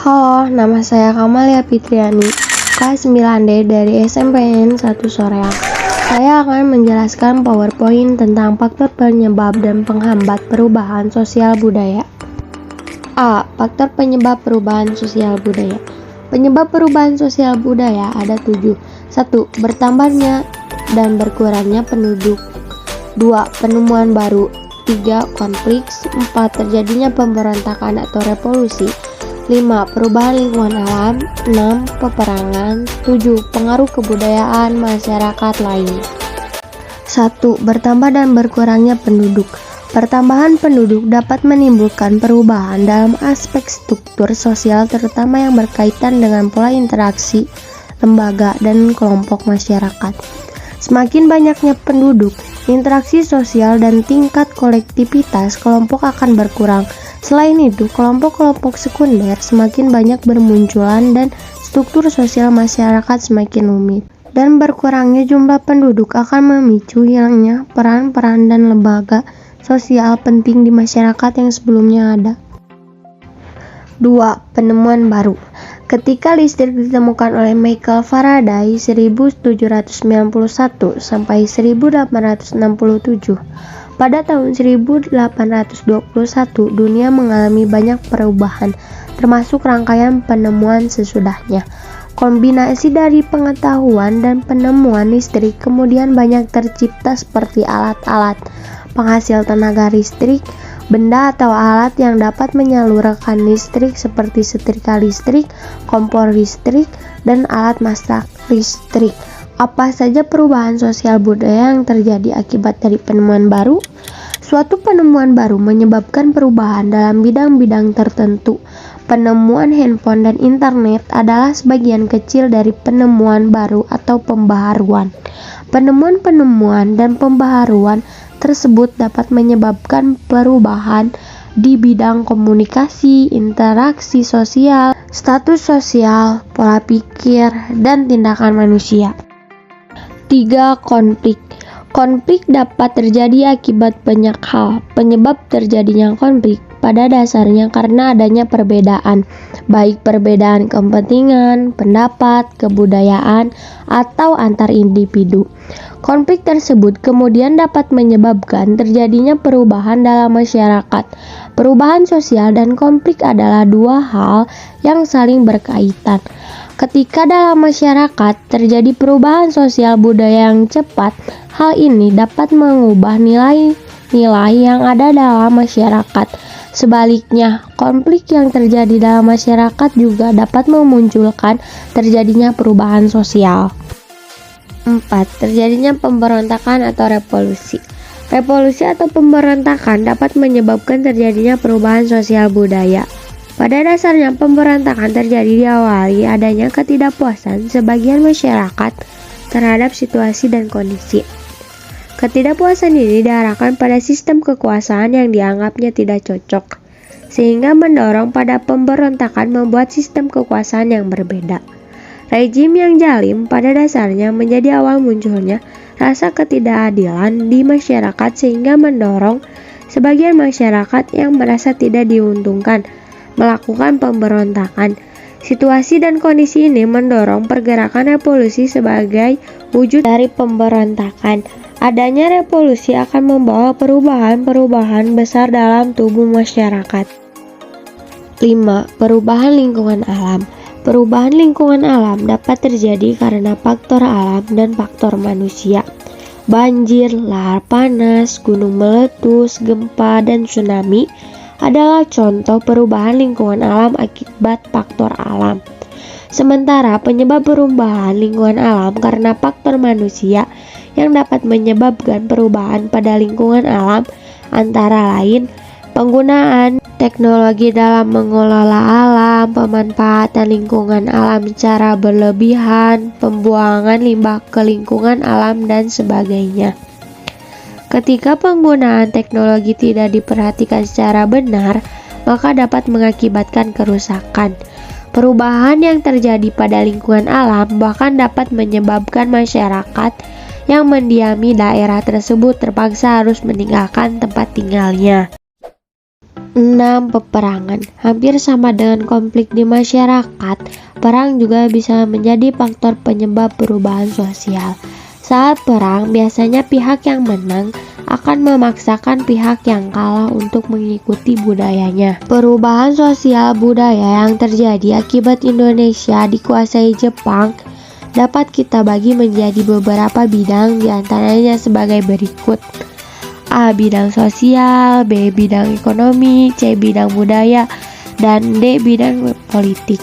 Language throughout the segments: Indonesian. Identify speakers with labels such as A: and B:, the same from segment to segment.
A: Halo, nama saya Kamalia Fitriani, kelas 9D dari SMPN 1 Soreang. Saya akan menjelaskan PowerPoint tentang faktor penyebab dan penghambat perubahan sosial budaya. A. Faktor penyebab perubahan sosial budaya. Penyebab perubahan sosial budaya ada 7. 1. Bertambahnya dan berkurangnya penduduk. 2. Penemuan baru. 3. Konflik. 4. Terjadinya pemberontakan atau revolusi. 5. Perubahan lingkungan alam. 6. Peperangan. 7. Pengaruh kebudayaan masyarakat lain. 1. Bertambah dan berkurangnya penduduk. Pertambahan penduduk dapat menimbulkan perubahan dalam aspek struktur sosial, terutama yang berkaitan dengan pola interaksi lembaga dan kelompok masyarakat. Semakin banyaknya penduduk, interaksi sosial dan tingkat kolektivitas kelompok akan berkurang. Selain itu, kelompok-kelompok sekunder semakin banyak bermunculan dan struktur sosial masyarakat semakin rumit. Dan berkurangnya jumlah penduduk akan memicu hilangnya peran-peran dan lembaga sosial penting di masyarakat yang sebelumnya ada. 2. Penemuan baru. Ketika listrik ditemukan oleh Michael Faraday 1791 sampai 1867, pada tahun 1821 dunia mengalami banyak perubahan, termasuk rangkaian penemuan sesudahnya. Kombinasi dari pengetahuan dan penemuan listrik kemudian banyak tercipta seperti alat-alat penghasil tenaga listrik, benda atau alat yang dapat menyalurkan listrik seperti setrika listrik, kompor listrik, dan alat masak listrik. Apa saja perubahan sosial budaya yang terjadi akibat dari penemuan baru? Suatu penemuan baru menyebabkan perubahan dalam bidang-bidang tertentu. Penemuan handphone dan internet adalah sebagian kecil dari penemuan baru atau pembaharuan. Penemuan-penemuan dan pembaharuan tersebut dapat menyebabkan perubahan di bidang komunikasi, interaksi sosial, status sosial, pola pikir, dan tindakan manusia. 3. Konflik. Konflik dapat terjadi akibat banyak hal. Penyebab terjadinya konflik pada dasarnya karena adanya perbedaan, baik perbedaan kepentingan, pendapat, kebudayaan, atau antar individu. Konflik tersebut kemudian dapat menyebabkan terjadinya perubahan dalam masyarakat. Perubahan sosial dan konflik adalah dua hal yang saling berkaitan. Ketika dalam masyarakat terjadi perubahan sosial budaya yang cepat, hal ini dapat mengubah nilai-nilai yang ada dalam masyarakat. Sebaliknya, konflik yang terjadi dalam masyarakat juga dapat memunculkan terjadinya perubahan sosial. 4. Terjadinya pemberontakan atau revolusi. Revolusi atau pemberontakan dapat menyebabkan terjadinya perubahan sosial budaya. Pada dasarnya, pemberontakan terjadi diawali adanya ketidakpuasan sebagian masyarakat terhadap situasi dan kondisi. Ketidakpuasan ini diarahkan pada sistem kekuasaan yang dianggapnya tidak cocok, sehingga mendorong pada pemberontakan membuat sistem kekuasaan yang berbeda. Rejim yang zalim pada dasarnya menjadi awal munculnya rasa ketidakadilan di masyarakat sehingga mendorong sebagian masyarakat yang merasa tidak diuntungkan melakukan pemberontakan. Situasi dan kondisi ini mendorong pergerakan revolusi sebagai wujud dari pemberontakan. Adanya revolusi akan membawa perubahan-perubahan besar dalam tubuh masyarakat. 5. Perubahan lingkungan alam. Perubahan lingkungan alam dapat terjadi karena faktor alam dan faktor manusia. Banjir, lahar panas, gunung meletus, gempa, dan tsunami adalah contoh perubahan lingkungan alam akibat faktor alam. Sementara penyebab perubahan lingkungan alam karena faktor manusia yang dapat menyebabkan perubahan pada lingkungan alam antara lain penggunaan teknologi dalam mengelola alam, pemanfaatan lingkungan alam secara berlebihan, pembuangan limbah ke lingkungan alam, dan sebagainya. Ketika penggunaan teknologi tidak diperhatikan secara benar, maka dapat mengakibatkan kerusakan. Perubahan yang terjadi pada lingkungan alam bahkan dapat menyebabkan masyarakat yang mendiami daerah tersebut terpaksa harus meninggalkan tempat tinggalnya. 6. Peperangan. Hampir sama dengan konflik di masyarakat, perang juga bisa menjadi faktor penyebab perubahan sosial. Saat perang, biasanya pihak yang menang akan memaksakan pihak yang kalah untuk mengikuti budayanya. Perubahan sosial budaya yang terjadi akibat Indonesia dikuasai Jepang dapat kita bagi menjadi beberapa bidang, diantaranya sebagai berikut. A. Bidang sosial, B. Bidang ekonomi, C. Bidang budaya, dan D. Bidang politik.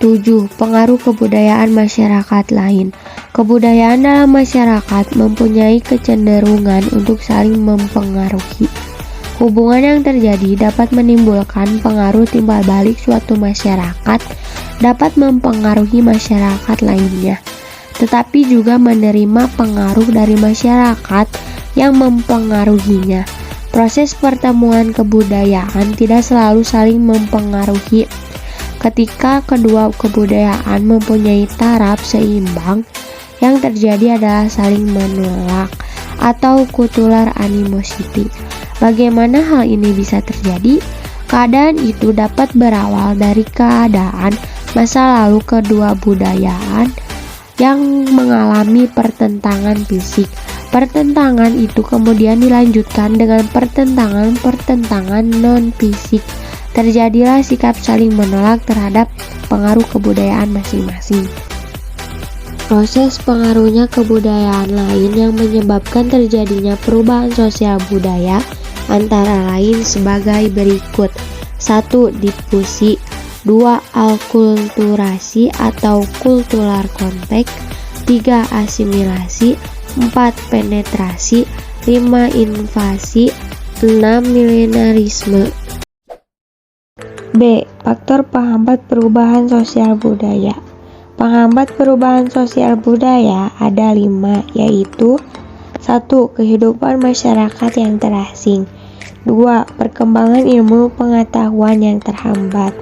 A: 7. Pengaruh kebudayaan masyarakat lain. Kebudayaan dalam masyarakat mempunyai kecenderungan untuk saling mempengaruhi. Hubungan yang terjadi dapat menimbulkan pengaruh timbal balik suatu masyarakat, dapat mempengaruhi masyarakat lainnya, tetapi juga menerima pengaruh dari masyarakat yang mempengaruhinya. Proses pertemuan kebudayaan tidak selalu saling mempengaruhi. Ketika kedua kebudayaan mempunyai taraf seimbang, yang terjadi adalah saling menolak atau kutular animosity. Bagaimana hal ini bisa terjadi? Keadaan itu dapat berawal dari keadaan masa lalu kedua budayaan yang mengalami pertentangan fisik. Pertentangan itu kemudian dilanjutkan dengan pertentangan non-fisik. Terjadilah sikap saling menolak terhadap pengaruh kebudayaan masing-masing. Proses pengaruhnya kebudayaan lain yang menyebabkan terjadinya perubahan sosial budaya antara lain sebagai berikut. 1. Difusi. 2. Alkulturasi atau kultural kontak. 3. Asimilasi. 4. Penetrasi. 5. Invasi. 6. Milenarisme. B. Faktor penghambat perubahan sosial budaya. Penghambat perubahan sosial budaya ada 5, yaitu 1. Kehidupan masyarakat yang terasing. 2. Perkembangan ilmu pengetahuan yang terhambat.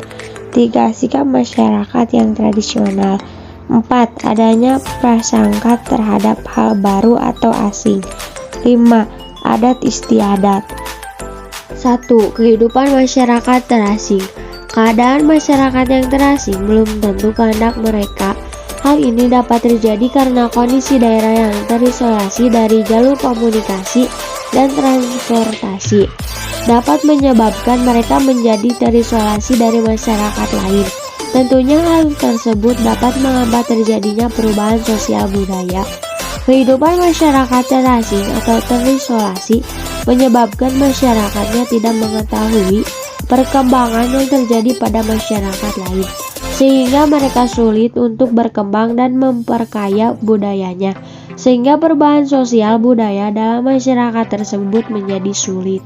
A: 3. Sikap masyarakat yang tradisional. 4. Adanya prasangka terhadap hal baru atau asing. 5. Adat istiadat. 1. Kehidupan masyarakat terasing. Keadaan masyarakat yang terasing belum tentu kehendak mereka. Hal ini dapat terjadi karena kondisi daerah yang terisolasi dari jalur komunikasi dan transportasi dapat menyebabkan mereka menjadi terisolasi dari masyarakat lain. Tentunya hal tersebut dapat menghambat terjadinya perubahan sosial budaya. Kehidupan masyarakat terasing atau terisolasi menyebabkan masyarakatnya tidak mengetahui perkembangan yang terjadi pada masyarakat lain, sehingga mereka sulit untuk berkembang dan memperkaya budayanya, sehingga perubahan sosial budaya dalam masyarakat tersebut menjadi sulit.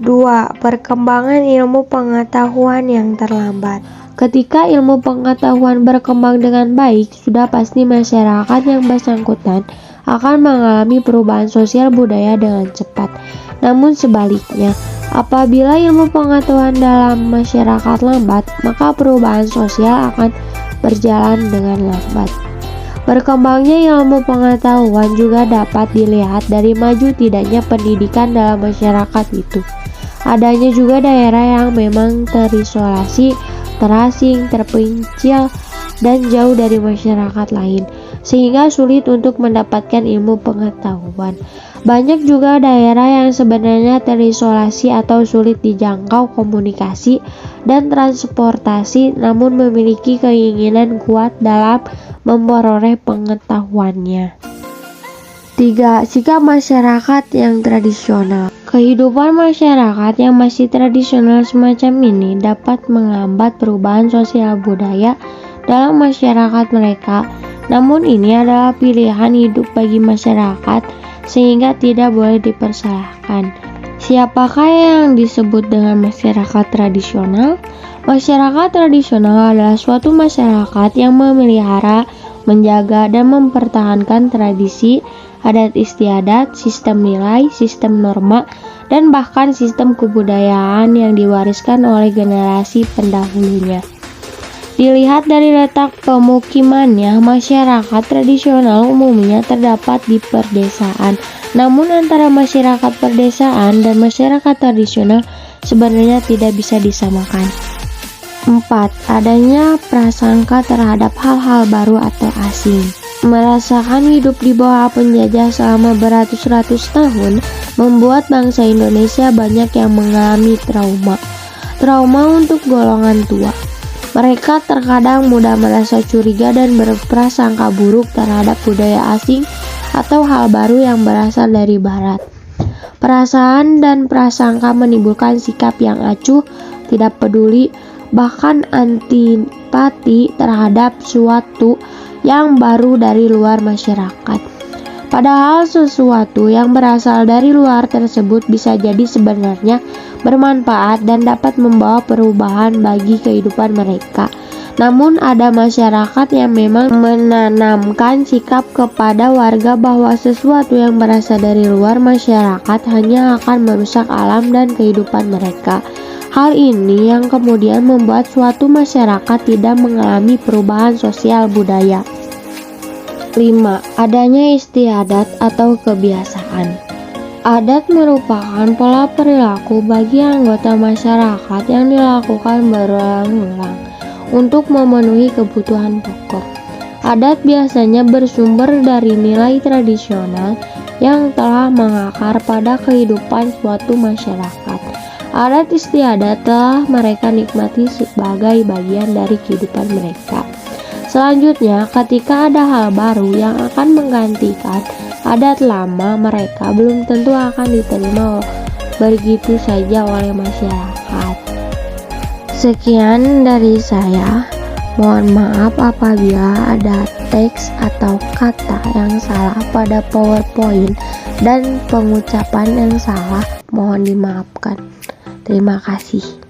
A: 2. Perkembangan ilmu pengetahuan yang terlambat. Ketika ilmu pengetahuan berkembang dengan baik, sudah pasti masyarakat yang bersangkutan akan mengalami perubahan sosial budaya dengan cepat. Namun sebaliknya, apabila ilmu pengetahuan dalam masyarakat lambat, maka perubahan sosial akan berjalan dengan lambat. Berkembangnya ilmu pengetahuan juga dapat dilihat dari maju tidaknya pendidikan dalam masyarakat itu. Adanya juga daerah yang memang terisolasi, terasing, terpencil, dan jauh dari masyarakat lain, sehingga sulit untuk mendapatkan ilmu pengetahuan. Banyak juga daerah yang sebenarnya terisolasi atau sulit dijangkau komunikasi dan transportasi, namun memiliki keinginan kuat dalam memperoleh pengetahuannya. 3. Sikap masyarakat yang tradisional. Kehidupan masyarakat yang masih tradisional semacam ini dapat menghambat perubahan sosial budaya dalam masyarakat mereka. Namun ini adalah pilihan hidup bagi masyarakat, sehingga tidak boleh dipersalahkan. Siapakah yang disebut dengan masyarakat tradisional? Masyarakat tradisional adalah suatu masyarakat yang memelihara, menjaga, dan mempertahankan tradisi, adat istiadat, sistem nilai, sistem norma, dan bahkan sistem kebudayaan yang diwariskan oleh generasi pendahulunya. Dilihat dari letak pemukimannya, masyarakat tradisional umumnya terdapat di perdesaan Namun antara masyarakat perdesaan dan masyarakat tradisional sebenarnya tidak bisa disamakan. 4. Adanya prasangka terhadap hal-hal baru atau asing. Merasakan hidup di bawah penjajah selama beratus-ratus tahun membuat bangsa Indonesia banyak yang mengalami trauma. Trauma untuk golongan tua. Mereka terkadang mudah merasa curiga dan berprasangka buruk terhadap budaya asing atau hal baru yang berasal dari barat. Perasaan dan prasangka menimbulkan sikap yang acuh, tidak peduli, bahkan antipati terhadap suatu yang baru dari luar masyarakat. Padahal sesuatu yang berasal dari luar tersebut bisa jadi sebenarnya bermanfaat dan dapat membawa perubahan bagi kehidupan mereka. Namun ada masyarakat yang memang menanamkan sikap kepada warga bahwa sesuatu yang berasal dari luar masyarakat hanya akan merusak alam dan kehidupan mereka. Hal ini yang kemudian membuat suatu masyarakat tidak mengalami perubahan sosial budaya. 5. Adanya istiadat atau kebiasaan. Adat merupakan pola perilaku bagi anggota masyarakat yang dilakukan berulang-ulang untuk memenuhi kebutuhan pokok. Adat biasanya bersumber dari nilai tradisional yang telah mengakar pada kehidupan suatu masyarakat. Adat istiadat telah mereka nikmati sebagai bagian dari kehidupan mereka. Selanjutnya, ketika ada hal baru yang akan menggantikan adat lama, mereka belum tentu akan diterima begitu saja oleh masyarakat. Sekian dari saya. Mohon maaf apabila ada teks atau kata yang salah pada PowerPoint dan pengucapan yang salah, mohon dimaafkan. Terima kasih.